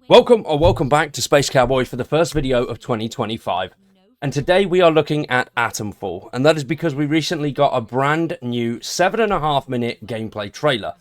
Welcome back to Space Cowboy for the first video of 2025. And today we are looking at Atomfall, and that is because we recently got a brand new 7.5 minute gameplay trailer.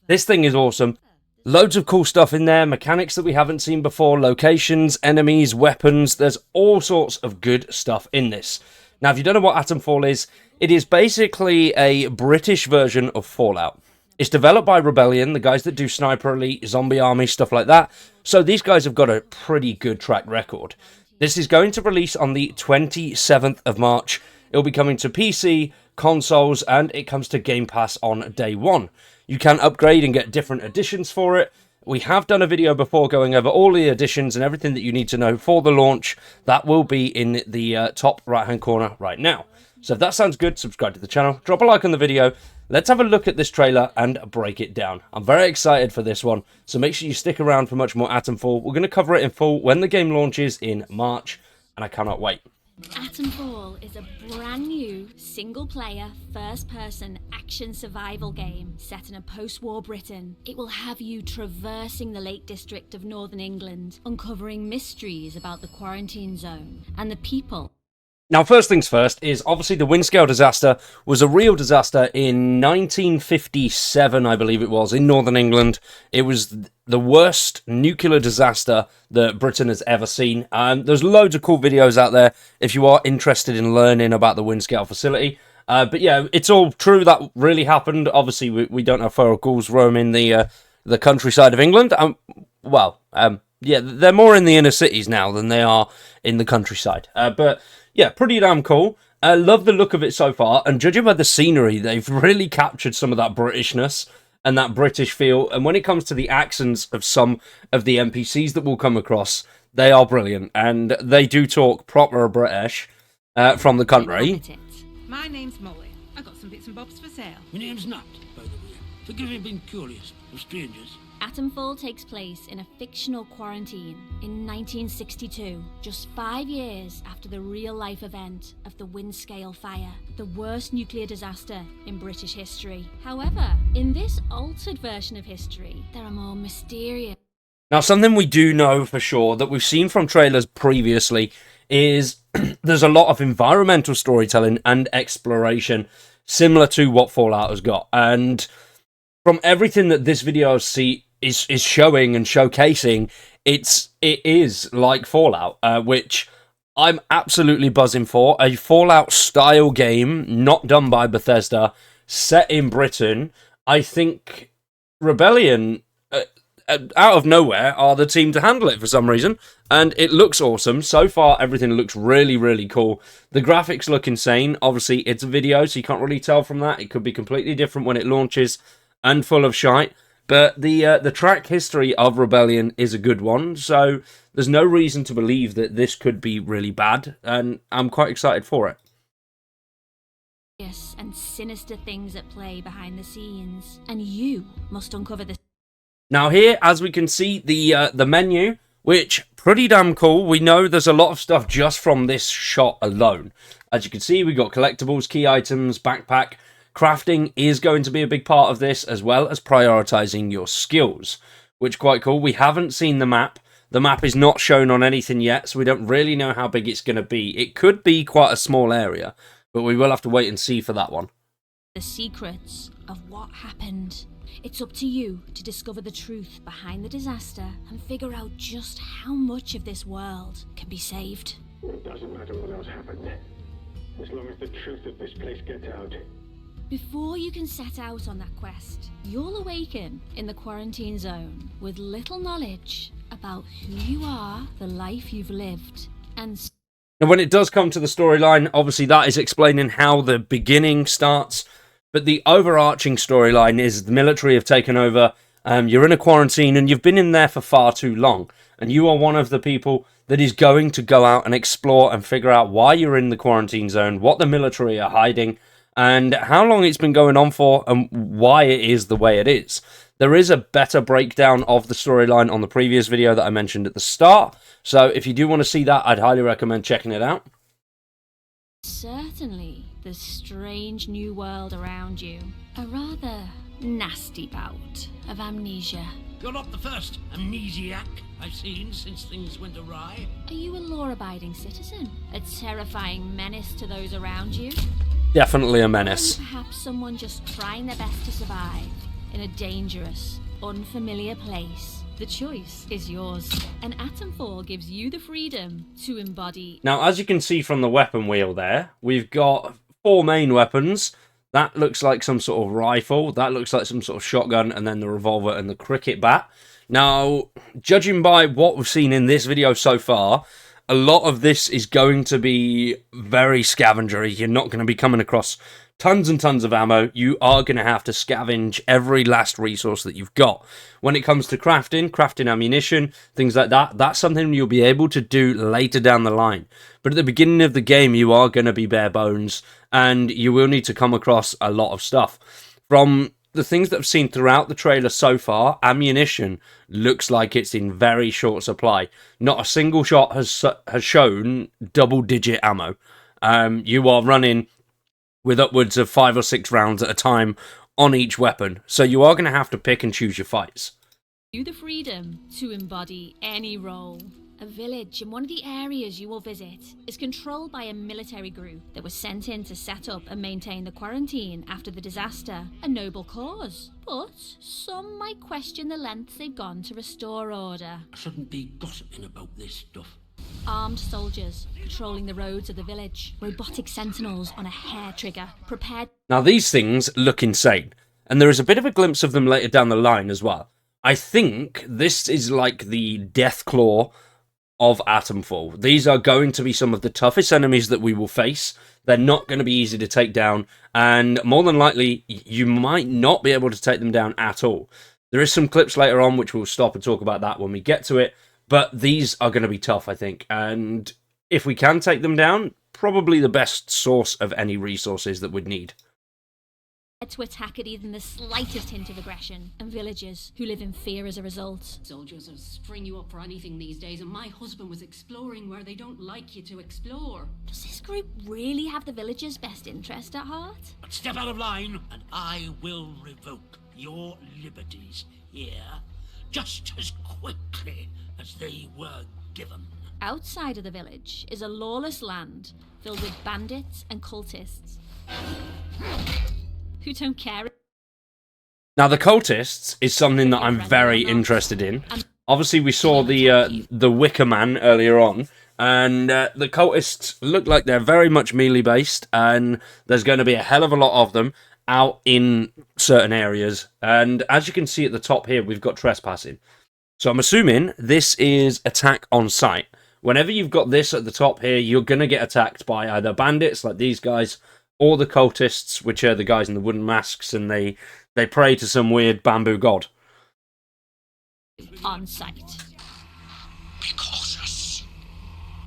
This thing is awesome. Loads of cool stuff in there, mechanics that we haven't seen before, locations, enemies, weapons. There's all sorts of good stuff in this. Now, if you don't know what Atomfall is, it is basically a British version of Fallout. It's developed by Rebellion, the guys that do Sniper Elite, Zombie Army, stuff like that. So these guys have got a pretty good track record. This is going to release on the 27th of March. It'll be coming to PC, consoles, and it comes to Game Pass on day one. You can upgrade and get different editions for it. We have done a video before going over all the editions and everything that you need to know for the launch. That will be in the top right-hand corner right now. So if that sounds good, subscribe to the channel, drop a like on the video. Let's have a look at this trailer and break it down. I'm very excited for this one, so make sure you stick around for much more Atomfall. We're going to cover it in full when the game launches in March, and I cannot wait. Atomfall is a brand new, single-player, first-person action survival game set in a post-war Britain. It will have you traversing the Lake District of Northern England, uncovering mysteries about the quarantine zone and the people. Now, first things first is obviously the Windscale disaster was a real disaster in 1957, I believe it was, in Northern England. It was the worst nuclear disaster that Britain has ever seen. There's loads of cool videos out there if you are interested in learning about the Windscale facility. But yeah, it's all true, that really happened. Obviously, we don't have feral ghouls roaming the countryside of England. Yeah, they're more in the inner cities now than they are in the countryside. But yeah, pretty damn cool. I love the look of it so far, and judging by the scenery, they've really captured some of that Britishness and that British feel. And when it comes to the accents of some of the NPCs that we'll come across, they are brilliant, and they do talk proper British from the country. My name's Molly. I got some bits and bobs for sale. My name's Nat, by the way. Forgive me being curious of strangers. Atomfall takes place in a fictional quarantine in 1962, just 5 years after the real-life event of the Windscale fire, the worst nuclear disaster in British history. However, in this altered version of history, there are more mysterious... Now, something we do know for sure that we've seen from trailers previously is there's a lot of environmental storytelling and exploration similar to what Fallout has got. And from everything that this video is showing and showcasing, it is like Fallout, which I'm absolutely buzzing for. A Fallout style game, not done by Bethesda, set in Britain. I think Rebellion, out of nowhere, are the team to handle it for some reason, and it looks awesome. So far, everything looks really, really cool. The graphics look insane. Obviously, it's a video, so you can't really tell from that. It could be completely different when it launches and full of shite. But the track history of Rebellion is a good one, so there's no reason to believe that this could be really bad, and I'm quite excited for it. and sinister things at play behind the scenes, and you must uncover the... Now here, as we can see, the menu, which pretty damn cool. We know there's a lot of stuff just from this shot alone. As you can see, we got collectibles, key items, backpack. Crafting is going to be a big part of this, as well as prioritizing your skills, which is quite cool. We haven't seen the map. The map is not shown on anything yet, so we don't really know how big it's going to be. It could be quite a small area, but we will have to wait and see for that one. The secrets of what happened. It's up to you to discover the truth behind the disaster and figure out just how much of this world can be saved. It doesn't matter what else happened, as long as the truth of this place gets out. Before you can set out on that quest, you'll awaken in the quarantine zone with little knowledge about who you are, the life you've lived, and... Now, when it does come to the storyline, obviously that is explaining how the beginning starts, but the overarching storyline is the military have taken over, you're in a quarantine, and you've been in there for far too long, and you are one of the people that is going to go out and explore and figure out why you're in the quarantine zone, what the military are hiding, and how long it's been going on for, and why it is the way it is. There is a better breakdown of the storyline on the previous video that I mentioned at the start, so if you do want to see that, I'd highly recommend checking it out. Certainly, the strange new world around you. A rather nasty bout of amnesia. You're not the first amnesiac I've seen since things went awry. Are you a law-abiding citizen? A terrifying menace to those around you? Definitely a menace. Or perhaps someone just trying their best to survive in a dangerous, unfamiliar place? The choice is yours, and Atomfall gives you the freedom to embody. Now, as you can see from the weapon wheel there, we've got 4 main weapons. That looks like some sort of rifle, that looks like some sort of shotgun, and then the revolver and the cricket bat. Now, judging by what we've seen in this video so far, a lot of this is going to be very scavengery. You're not going to be coming across tons and tons of ammo. You are going to have to scavenge every last resource that you've got. When it comes to crafting ammunition, things like that, that's something you'll be able to do later down the line. But at the beginning of the game, you are going to be bare bones, and you will need to come across a lot of stuff. From the things that I've seen throughout the trailer so far, ammunition looks like it's in very short supply. Not a single shot has shown double-digit ammo. You are running with upwards of 5 or 6 rounds at a time on each weapon, so you are going to have to pick and choose your fights. You the freedom to embody any role. A village in one of the areas you will visit is controlled by a military group that was sent in to set up and maintain the quarantine after the disaster. A noble cause, but some might question the lengths they've gone to restore order. I shouldn't be gossiping about this stuff. Armed soldiers patrolling the roads of the village. Robotic sentinels on a hair trigger, prepared. Now, these things look insane, and there is a bit of a glimpse of them later down the line as well. I think this is like the death claw of Atomfall. These are going to be some of the toughest enemies that we will face. They're not going to be easy to take down, and more than likely, you might not be able to take them down at all. There is some clips later on which we'll stop and talk about that when we get to it, but these are going to be tough, I think, and if we can take them down, probably the best source of any resources that we'd need. To attack at even the slightest hint of aggression, and villagers who live in fear as a result. Soldiers will string you up for anything these days, and my husband was exploring where they don't like you to explore. Does this group really have the villagers' best interest at heart? But step out of line, and I will revoke your liberties here just as quickly as they were given. Outside of the village is a lawless land filled with bandits and cultists who don't care. Now, the cultists is something that I'm very interested in. Obviously, we saw the Wicker Man earlier on, and the cultists look like they're very much melee-based, and there's going to be a hell of a lot of them out in certain areas. And as you can see at the top here, we've got trespassing. So I'm assuming this is attack on sight. Whenever you've got this at the top here, you're going to get attacked by either bandits, like these guys, or the cultists, which are the guys in the wooden masks, and they pray to some weird bamboo god. On sight. Be cautious.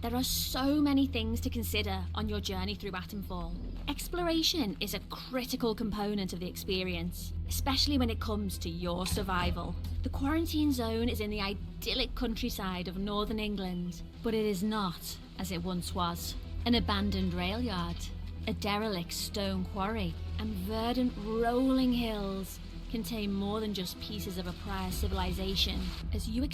There are so many things to consider on your journey through Atomfall. Exploration is a critical component of the experience, especially when it comes to your survival. The quarantine zone is in the idyllic countryside of northern England, but it is not as it once was. An abandoned rail yard, a derelict stone quarry, and verdant rolling hills contain more than just pieces of a prior civilization. As you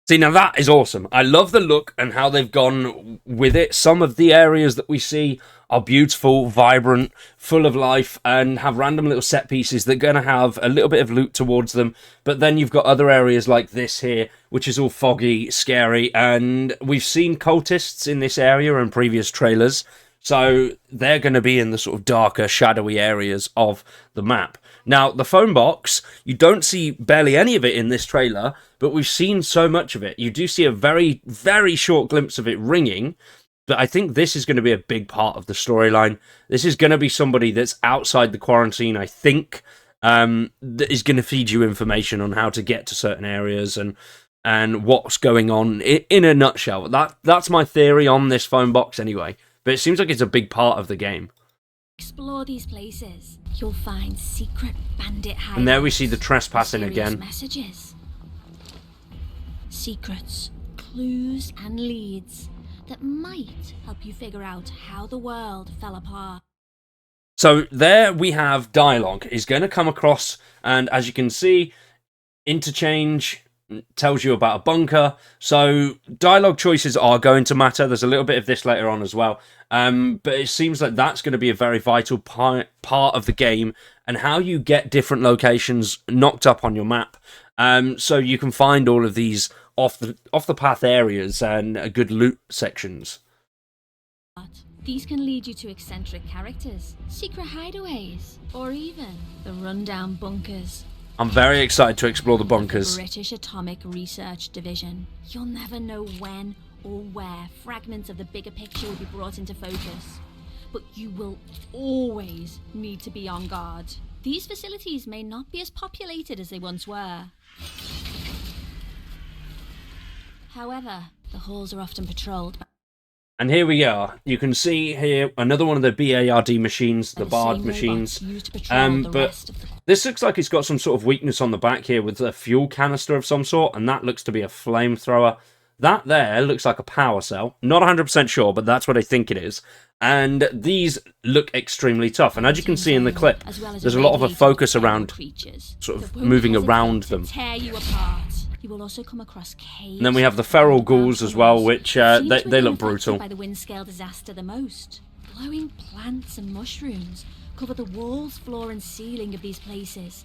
See, now that is awesome. I love the look and how they've gone with it. Some of the areas that we see are beautiful, vibrant, full of life, and have random little set pieces that are going to have a little bit of loot towards them. But then you've got other areas like this here, which is all foggy, scary, and we've seen cultists in this area in previous trailers. So they're going to be in the sort of darker, shadowy areas of the map. Now, the phone box, you don't see barely any of it in this trailer, but we've seen so much of it. You do see a very, very short glimpse of it ringing, but I think this is going to be a big part of the storyline. This is going to be somebody that's outside the quarantine, I think, that is going to feed you information on how to get to certain areas and what's going on in a nutshell. That's my theory on this phone box anyway. But it seems like it's a big part of the game. explore these places, you'll find secret bandit hideouts. And there we see the trespassing mysterious again. Messages, secrets, clues, and leads that might help you figure out how the world fell apart. So there we have dialogue. He's going to come across, and as you can see, interchange tells you about a bunker. So dialogue choices are going to matter. There's a little bit of this later on as well. But it seems like that's going to be a very vital part of the game, and how you get different locations knocked up on your map. So you can find all of these off the path areas and good loot sections. These can lead you to eccentric characters, secret hideaways, or even the rundown bunkers. I'm very excited to explore the bunkers. The British Atomic Research Division. You'll never know when or where fragments of the bigger picture will be brought into focus, but you will always need to be on guard. These facilities may not be as populated as they once were. However, the halls are often patrolled by... And here we are. You can see here another one of the BARD machines, the BARD machines. But this looks like it's got some sort of weakness on the back here with a fuel canister of some sort, and that looks to be a flamethrower. That there looks like a power cell. Not 100% sure, but that's what I think it is. And these look extremely tough. And as you can see in the clip, there's a lot of a focus around sort of moving around them. Tear you apart. You will also come across caves. And then we have the feral ghouls as well, which they look brutal. By the Windscale disaster the most. Glowing plants and mushrooms cover the walls, floor, and ceiling of these places,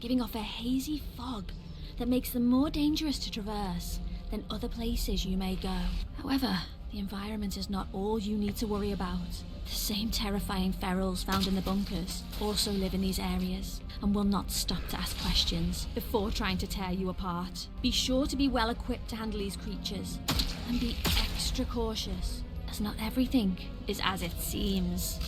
giving off a hazy fog that makes them more dangerous to traverse than other places you may go. However, the environment is not all you need to worry about. The same terrifying ferals found in the bunkers also live in these areas and will not stop to ask questions before trying to tear you apart. Be sure to be well equipped to handle these creatures, and be extra cautious, as not everything is as it seems.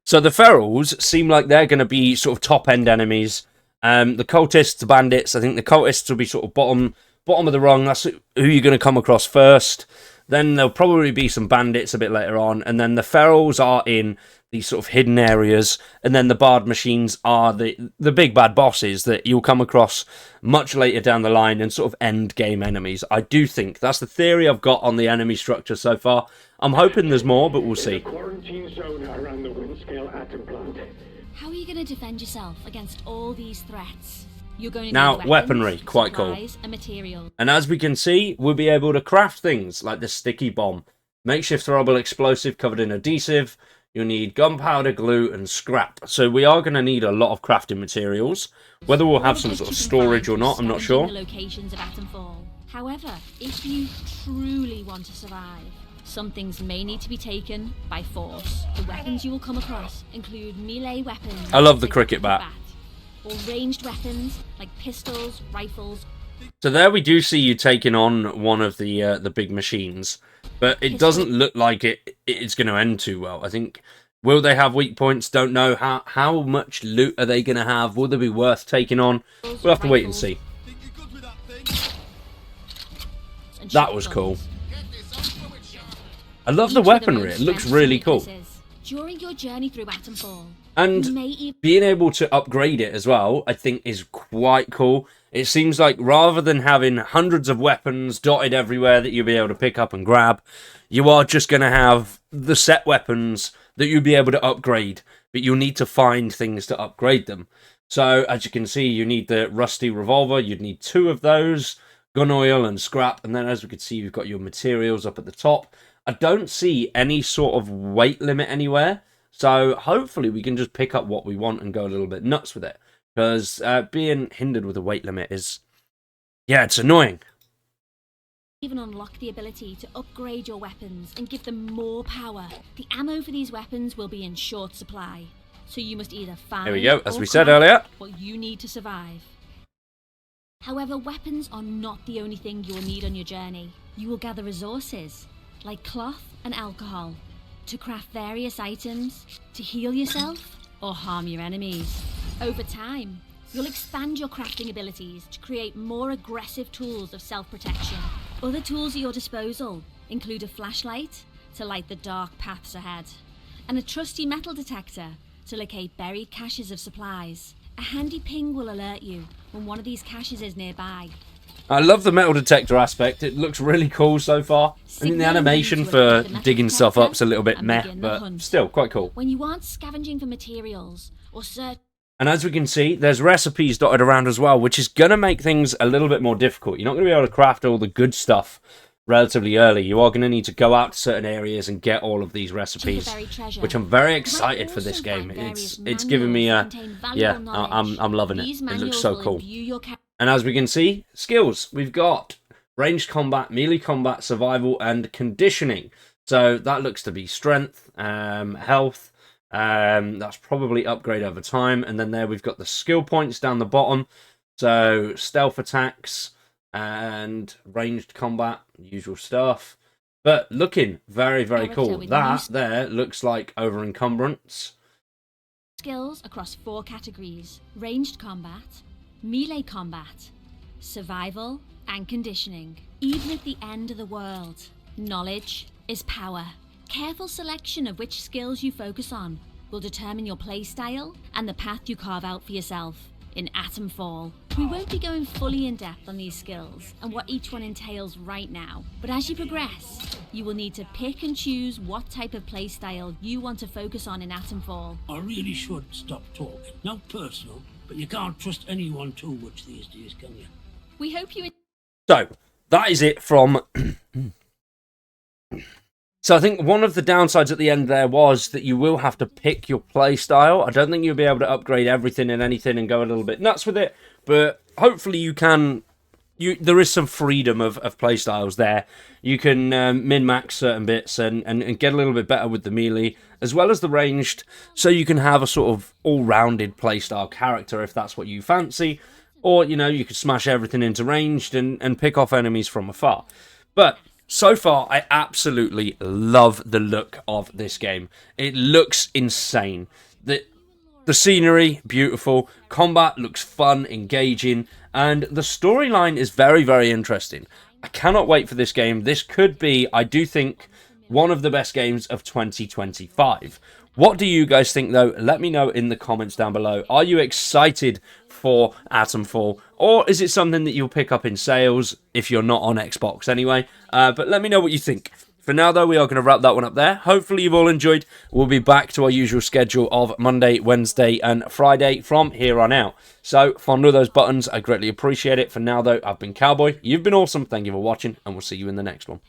So the ferals seem like they're going to be sort of top-end enemies. The cultists, the bandits, I think the cultists will be sort of bottom of the rung. That's who you're going to come across first. Then there'll probably be some bandits a bit later on, and then the ferals are in these sort of hidden areas, and then the bard machines are the big bad bosses that you'll come across much later down the line and sort of end game enemies. I do think that's the theory I've got on the enemy structure so far. I'm hoping there's more, but we'll see. Quarantine zone around the Windscale atom plant. How are you going to defend yourself against all these threats? You're going to Now, need weaponry, quite cool. and materials. And as we can see, we'll be able to craft things like the sticky bomb, makeshift throwable explosive covered in adhesive. You'll need gunpowder, glue, and scrap. So we are going to need a lot of crafting materials. Whether we'll have some sort of storage or not, I'm not sure. The locations of Atomfall. However, if you truly want to survive, some things may need to be taken by force. The weapons you will come across include melee weapons. I love the like cricket bat. Or ranged weapons like pistols, rifles. So there we do see you taking on one of the big machines, but it doesn't look like it's going to end too well. I think, will they have weak points? Don't know. How much loot are they going to have? Will they be worth taking on? We'll have to wait and see. That was cool. I love the weaponry. It looks really cool. During your journey through Atomfall, and being able to upgrade it as well, I think, is quite cool. It seems like rather than having hundreds of weapons dotted everywhere that you'll be able to pick up and grab, you are just going to have the set weapons that you'll be able to upgrade, but you'll need to find things to upgrade them. So, as you can see, you need the rusty revolver. You'd need 2 of those, gun oil and scrap, and then as we can see, you've got your materials up at the top. I don't see any sort of weight limit anywhere. So hopefully we can just pick up what we want and go a little bit nuts with it. Because being hindered with a weight limit is... yeah, it's annoying. Even unlock the ability to upgrade your weapons and give them more power. The ammo for these weapons will be in short supply. So you must either find... there we go, as we said earlier. ...what you need to survive. However, weapons are not the only thing you will need on your journey. You will gather resources, like cloth and alcohol, to craft various items, to heal yourself, or harm your enemies. Over time, you'll expand your crafting abilities to create more aggressive tools of self-protection. Other tools at your disposal include a flashlight to light the dark paths ahead, and a trusty metal detector to locate buried caches of supplies. A handy ping will alert you when one of these caches is nearby. I love the metal detector aspect. It looks really cool so far. I think the animation for digging stuff up's a little bit meh, but still quite cool. When you aren't scavenging for materials or search... And as we can see, there's recipes dotted around as well, which is going to make things a little bit more difficult. You're not going to be able to craft all the good stuff relatively early. You are going to need to go out to certain areas and get all of these recipes, which I'm very excited for this game. It's giving me a... Yeah, I'm loving it. It looks so cool. And as we can see, skills. We've got ranged combat, melee combat, survival, and conditioning. So that looks to be strength, health. That's probably upgrade over time. And then there we've got the skill points down the bottom. So stealth attacks and ranged combat, usual stuff. But looking very, very cool. That there looks like over encumbrance. Skills across 4 categories: ranged combat, melee combat, survival, and conditioning. Even at the end of the world, knowledge is power. Careful selection of which skills you focus on will determine your playstyle and the path you carve out for yourself in Atomfall. We won't be going fully in depth on these skills and what each one entails right now, but as you progress, you will need to pick and choose what type of playstyle you want to focus on in Atomfall. I really should stop talking. Not personal, but you can't trust anyone too much these days, can you? We hope you... So, that is it from... So I think one of the downsides at the end there was that you will have to pick your play style. I don't think you'll be able to upgrade everything and anything and go a little bit nuts with it, but hopefully you can. There is some freedom of play styles there. You can min-max certain bits and get a little bit better with the melee as well as the ranged, so you can have a sort of all-rounded playstyle character if that's what you fancy, or you could smash everything into ranged and pick off enemies from afar. But so far, I absolutely love the look of this game. It looks insane. The scenery, beautiful. Combat looks fun, engaging. And the storyline is very, very interesting. I cannot wait for this game. This could be, I do think, one of the best games of 2025. What do you guys think, though? Let me know in the comments down below. Are you excited for Atomfall, or is it something that you'll pick up in sales if you're not on Xbox anyway? But let me know what you think. For now, though, we are going to wrap that one up there. Hopefully you've all enjoyed. We'll be back to our usual schedule of Monday, Wednesday, and Friday from here on out. So, fondle those buttons. I greatly appreciate it. For now, though, I've been Cowboy. You've been awesome. Thank you for watching, and we'll see you in the next one.